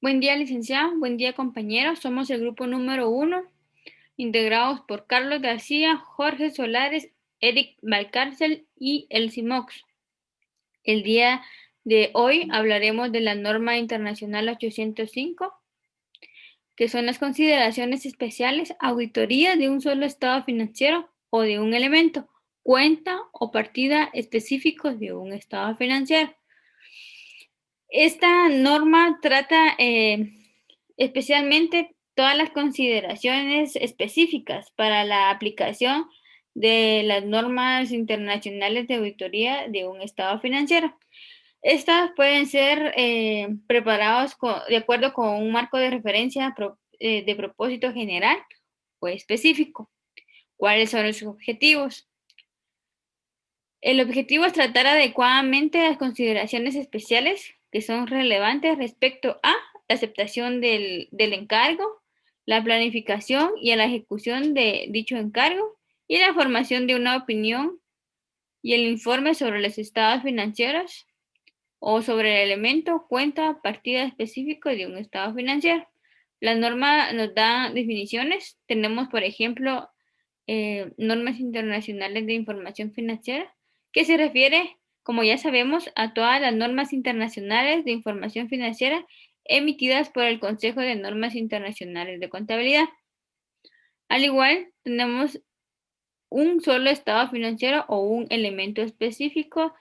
Buen día, licenciado. Buen día, compañeros. Somos el grupo número 1, integrados por Carlos García, Jorge Solares, Eric Valcárcel y Elsie Mox. El día de hoy hablaremos de la norma internacional 805, que son las consideraciones especiales, auditoría de un solo estado financiero o de un elemento, cuenta o partida específicos de un estado financiero. Esta norma trata especialmente todas las consideraciones específicas para la aplicación de las normas internacionales de auditoría de un estado financiero. Estas pueden ser preparados de acuerdo con un marco de referencia de propósito general o específico. ¿Cuáles son los objetivos? El objetivo es tratar adecuadamente las consideraciones especiales que son relevantes respecto a la aceptación del encargo, la planificación y a la ejecución de dicho encargo y la formación de una opinión y el informe sobre los estados financieros o sobre el elemento, cuenta, partida específico de un estado financiero. La norma nos da definiciones. Tenemos, por ejemplo, normas internacionales de información financiera, que se refiere, como ya sabemos, a todas las normas internacionales de información financiera emitidas por el Consejo de Normas Internacionales de Contabilidad. Al igual, tenemos un solo estado financiero o un elemento específico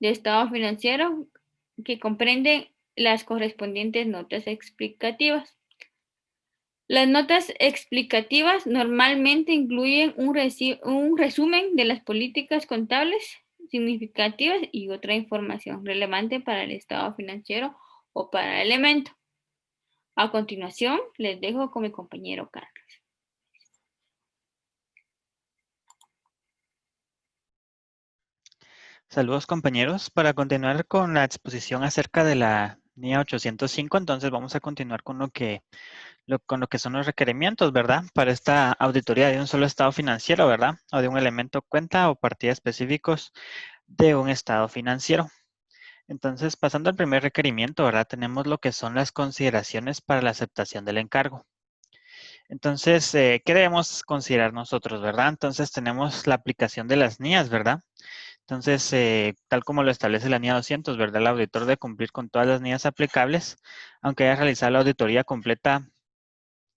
de estado financiero que comprende las correspondientes notas explicativas. Las notas explicativas normalmente incluyen un resumen de las políticas contables significativas y otra información relevante para el estado financiero o para el elemento. A continuación, les dejo con mi compañero Carlos. Saludos compañeros. Para continuar con la exposición acerca de la NIA 805, entonces vamos a continuar con con lo que son los requerimientos, ¿verdad? Para esta auditoría de un solo estado financiero, ¿verdad? O de un elemento cuenta o partida específicos de un estado financiero. Entonces, pasando al primer requerimiento, ¿verdad? Tenemos lo que son las consideraciones para la aceptación del encargo. Entonces, ¿qué debemos considerar nosotros, verdad? Entonces, tenemos la aplicación de las NIAs, ¿verdad? Entonces, tal como lo establece la NIA 200, ¿verdad? El auditor debe cumplir con todas las NIAs aplicables, aunque haya realizado la auditoría completa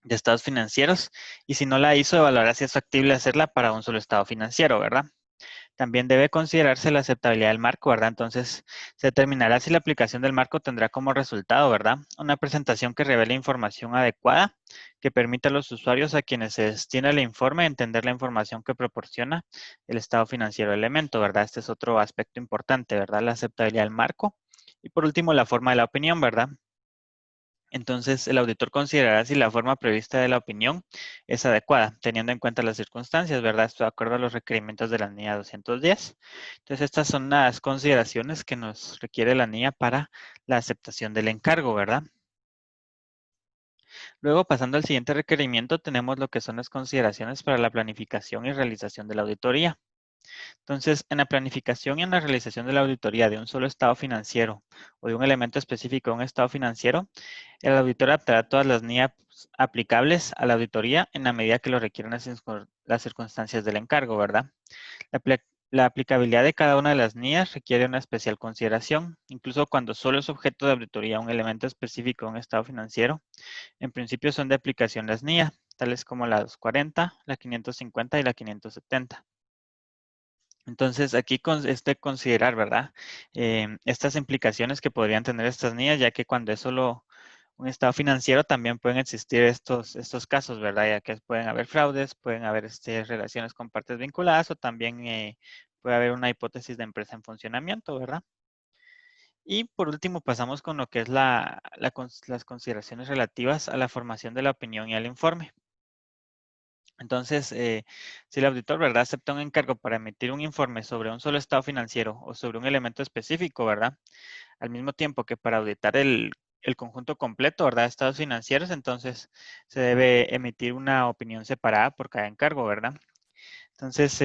de estados financieros, y si no la hizo, evaluará si es factible hacerla para un solo estado financiero, ¿verdad? También debe considerarse la aceptabilidad del marco, ¿verdad? Entonces, se determinará si la aplicación del marco tendrá como resultado, ¿verdad? Una presentación que revele información adecuada, que permita a los usuarios a quienes se destina el informe entender la información que proporciona el estado financiero del elemento, ¿verdad? Este es otro aspecto importante, ¿verdad? La aceptabilidad del marco. Y por último, la forma de la opinión, ¿verdad? Entonces, el auditor considerará si la forma prevista de la opinión es adecuada, teniendo en cuenta las circunstancias, ¿verdad? Esto de acuerdo a los requerimientos de la NIA 210. Entonces, estas son las consideraciones que nos requiere la NIA para la aceptación del encargo, ¿verdad? Luego, pasando al siguiente requerimiento, tenemos lo que son las consideraciones para la planificación y realización de la auditoría. Entonces, en la planificación y en la realización de la auditoría de un solo estado financiero o de un elemento específico de un estado financiero, el auditor adaptará todas las NIA aplicables a la auditoría en la medida que lo requieran las circunstancias del encargo, ¿verdad? La, la aplicabilidad de cada una de las NIAs requiere una especial consideración, incluso cuando solo es objeto de auditoría un elemento específico de un estado financiero. En principio son de aplicación las NIA, tales como la 240, la 550 y la 570. Entonces, aquí considerar, ¿verdad? Estas implicaciones que podrían tener estas NIAs, ya que cuando es solo un estado financiero también pueden existir estos casos, ¿verdad? Ya que pueden haber fraudes, pueden haber relaciones con partes vinculadas o también puede haber una hipótesis de empresa en funcionamiento, ¿verdad? Y por último pasamos con lo que es las consideraciones relativas a la formación de la opinión y al informe. Entonces, si el auditor, ¿verdad?, acepta un encargo para emitir un informe sobre un solo estado financiero o sobre un elemento específico, ¿verdad?, al mismo tiempo que para auditar el conjunto completo, ¿verdad?, de estados financieros, entonces se debe emitir una opinión separada por cada encargo, ¿verdad? Entonces,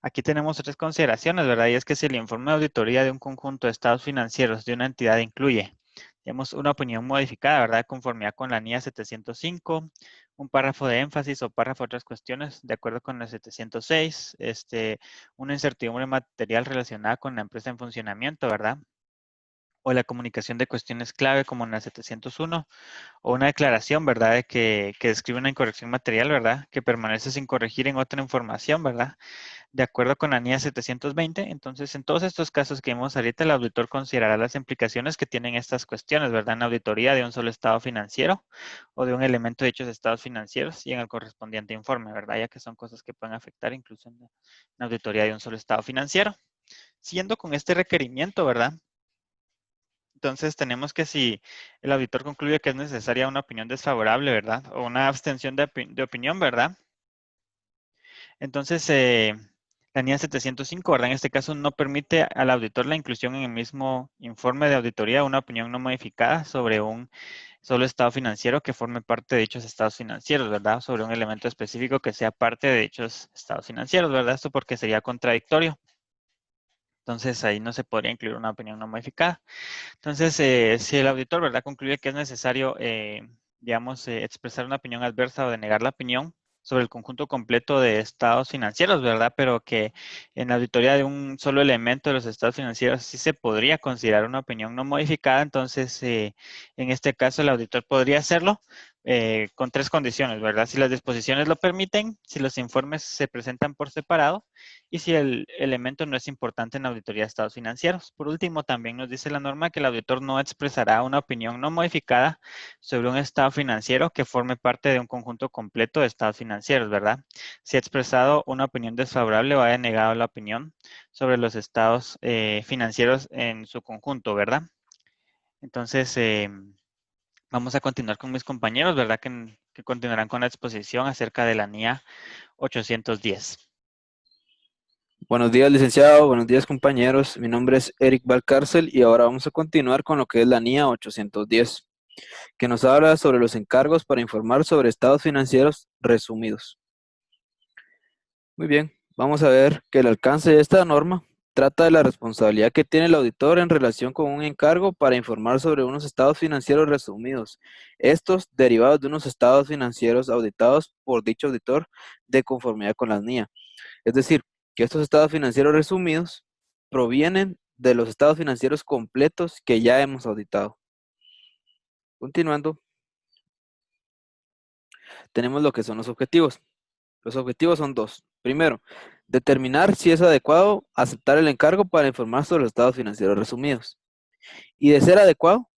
aquí tenemos tres consideraciones, ¿verdad? Y es que si el informe de auditoría de un conjunto de estados financieros de una entidad incluye Tenemos una opinión modificada, ¿verdad? De conformidad con la NIA 705, un párrafo de énfasis o párrafo de otras cuestiones de acuerdo con la 706, una incertidumbre material relacionada con la empresa en funcionamiento, ¿verdad? O la comunicación de cuestiones clave como en la 701, o una declaración, ¿verdad? De que describe una incorrección material, ¿verdad? Que permanece sin corregir en otra información, ¿verdad? De acuerdo con la NIA 720, entonces en todos estos casos que vimos ahorita, el auditor considerará las implicaciones que tienen estas cuestiones, ¿verdad? En auditoría de un solo estado financiero o de un elemento de dichos estados financieros y en el correspondiente informe, ¿verdad? Ya que son cosas que pueden afectar incluso en la auditoría de un solo estado financiero. Siguiendo con este requerimiento, ¿verdad? Entonces tenemos que si el auditor concluye que es necesaria una opinión desfavorable, ¿verdad? O una abstención de opinión, ¿verdad? Entonces, la NIA 705, ¿verdad? En este caso no permite al auditor la inclusión en el mismo informe de auditoría de una opinión no modificada sobre un solo estado financiero que forme parte de dichos estados financieros, ¿verdad? Sobre un elemento específico que sea parte de dichos estados financieros, ¿verdad? Esto porque sería contradictorio. Entonces, ahí no se podría incluir una opinión no modificada. Entonces, si el auditor, ¿verdad?, concluye que es necesario, digamos, expresar una opinión adversa o denegar la opinión sobre el conjunto completo de estados financieros, ¿verdad? Pero que en la auditoría de un solo elemento de los estados financieros sí se podría considerar una opinión no modificada, entonces, en este caso, el auditor podría hacerlo con tres condiciones, ¿verdad? Si las disposiciones lo permiten, si los informes se presentan por separado y si el elemento no es importante en la auditoría de estados financieros. Por último, también nos dice la norma que el auditor no expresará una opinión no modificada sobre un estado financiero que forme parte de un conjunto completo de estados financieros, ¿verdad? Si ha expresado una opinión desfavorable o ha denegado la opinión sobre los estados financieros en su conjunto, ¿verdad? Entonces, vamos a continuar con mis compañeros, ¿verdad? Que continuarán con la exposición acerca de la NIA 810. Buenos días, licenciado. Buenos días, compañeros. Mi nombre es Eric Valcárcel y ahora vamos a continuar con lo que es la NIA 810, que nos habla sobre los encargos para informar sobre estados financieros resumidos. Muy bien, vamos a ver que el alcance de esta norma trata de la responsabilidad que tiene el auditor en relación con un encargo para informar sobre unos estados financieros resumidos, estos derivados de unos estados financieros auditados por dicho auditor de conformidad con la NIA. Es decir, que estos estados financieros resumidos provienen de los estados financieros completos que ya hemos auditado. Continuando, tenemos lo que son los objetivos. Los objetivos son dos. Primero, determinar si es adecuado aceptar el encargo para informar sobre los estados financieros resumidos. Y de ser adecuado,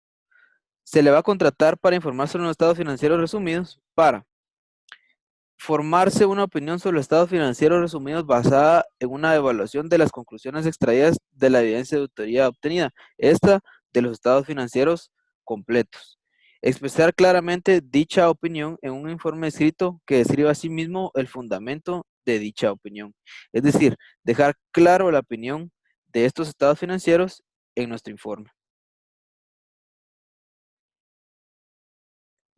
se le va a contratar para informar sobre los estados financieros resumidos para formarse una opinión sobre los estados financieros resumidos basada en una evaluación de las conclusiones extraídas de la evidencia de auditoría obtenida, esta de los estados financieros completos. Expresar claramente dicha opinión en un informe escrito que describa asimismo el fundamento de dicha opinión. Es decir, dejar claro la opinión de estos estados financieros en nuestro informe.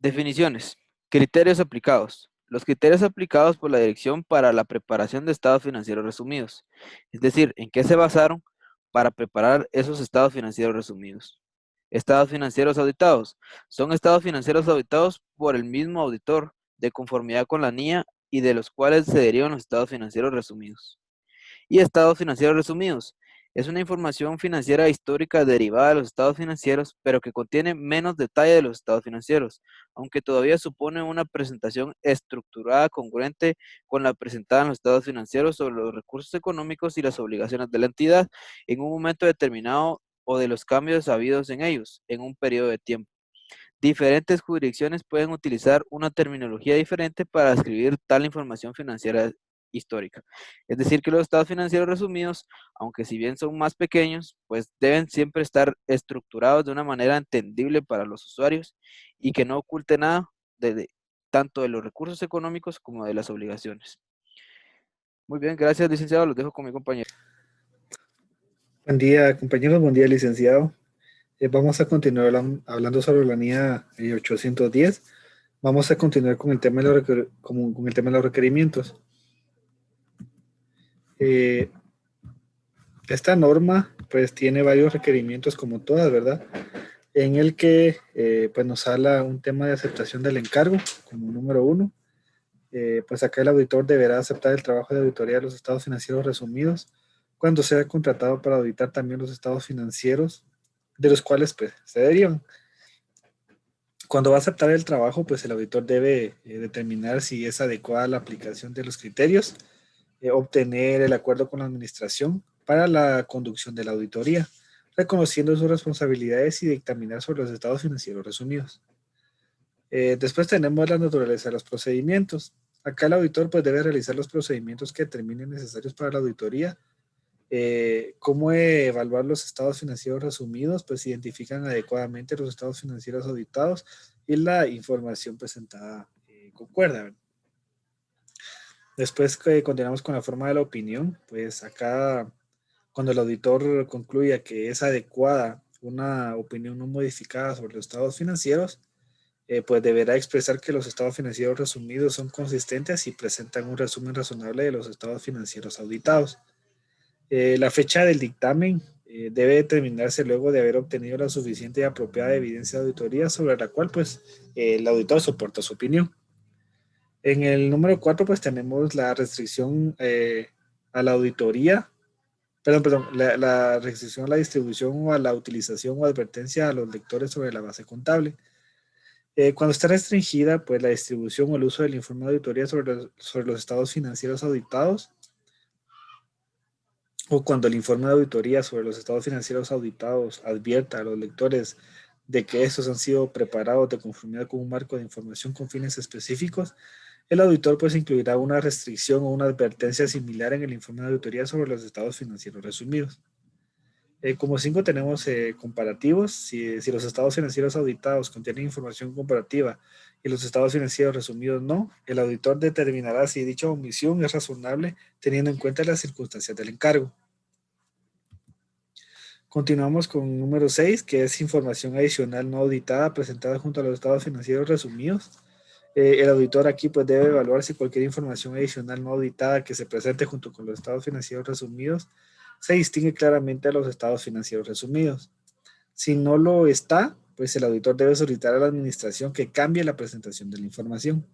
Definiciones. Criterios aplicados. Los criterios aplicados por la Dirección para la preparación de estados financieros resumidos. Es decir, en qué se basaron para preparar esos estados financieros resumidos. Estados financieros auditados. Son estados financieros auditados por el mismo auditor de conformidad con la NIA y de los cuales se derivan los estados financieros resumidos. Y estados financieros resumidos. Es una información financiera histórica derivada de los estados financieros, pero que contiene menos detalle de los estados financieros, aunque todavía supone una presentación estructurada congruente con la presentada en los estados financieros sobre los recursos económicos y las obligaciones de la entidad en un momento determinado o de los cambios habidos en ellos en un periodo de tiempo. Diferentes jurisdicciones pueden utilizar una terminología diferente para describir tal información financiera histórica. Es decir, que los estados financieros resumidos, aunque si bien son más pequeños, pues deben siempre estar estructurados de una manera entendible para los usuarios y que no oculte nada tanto de los recursos económicos como de las obligaciones. Muy bien, gracias, licenciado. Los dejo con mi compañero. Buen día, compañeros. Buen día, licenciado. Vamos a continuar hablando sobre la NIA 810. Vamos a continuar con el tema de con el tema de los requerimientos. Esta norma pues tiene varios requerimientos como todas, ¿verdad? en el que pues nos habla un tema de aceptación del encargo como número 1. Pues acá el auditor deberá aceptar el trabajo de auditoría de los estados financieros resumidos cuando sea contratado para auditar también los estados financieros de los cuales pues, se derivan. Cuando va a aceptar el trabajo, pues el auditor debe determinar si es adecuada la aplicación de los criterios, obtener el acuerdo con la administración para la conducción de la auditoría, reconociendo sus responsabilidades y dictaminar sobre los estados financieros resumidos. Después tenemos la naturaleza de los procedimientos. Acá el auditor pues, debe realizar los procedimientos que determinen necesarios para la auditoría. ¿Cómo evaluar los estados financieros resumidos? Pues identifican adecuadamente los estados financieros auditados y la información presentada concuerda, ¿verdad? Después que continuamos con la forma de la opinión, pues acá cuando el auditor concluya que es adecuada una opinión no modificada sobre los estados financieros, pues deberá expresar que los estados financieros resumidos son consistentes y presentan un resumen razonable de los estados financieros auditados. La fecha del dictamen debe determinarse luego de haber obtenido la suficiente y apropiada evidencia de auditoría sobre la cual pues el auditor soporta su opinión. En el número 4 pues tenemos la restricción a la auditoría, la restricción a la distribución o a la utilización o advertencia a los lectores sobre la base contable. Cuando está restringida, pues la distribución o el uso del informe de auditoría sobre los estados financieros auditados, o cuando el informe de auditoría sobre los estados financieros auditados advierta a los lectores de que estos han sido preparados de conformidad con un marco de información con fines específicos, el auditor pues incluirá una restricción o una advertencia similar en el informe de auditoría sobre los estados financieros resumidos. Como 5 tenemos comparativos. Si los estados financieros auditados contienen información comparativa y los estados financieros resumidos no, el auditor determinará si dicha omisión es razonable teniendo en cuenta las circunstancias del encargo. Continuamos con número 6, que es información adicional no auditada presentada junto a los estados financieros resumidos. El auditor aquí pues debe evaluar si cualquier información adicional no auditada que se presente junto con los estados financieros resumidos se distingue claramente a los estados financieros resumidos. Si no lo está, pues el auditor debe solicitar a la administración que cambie la presentación de la información.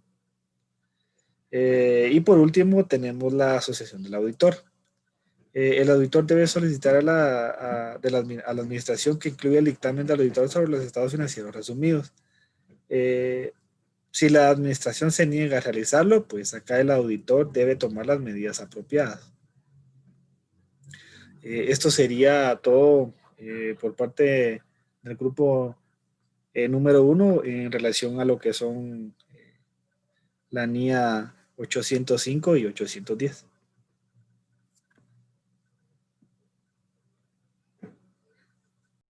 Y por último tenemos la asociación del auditor. El auditor debe solicitar a la administración que incluya el dictamen del auditor sobre los estados financieros resumidos. Si la administración se niega a realizarlo, pues acá el auditor debe tomar las medidas apropiadas. Esto sería todo por parte del grupo número 1 en relación a lo que son la NIA 805 y 810.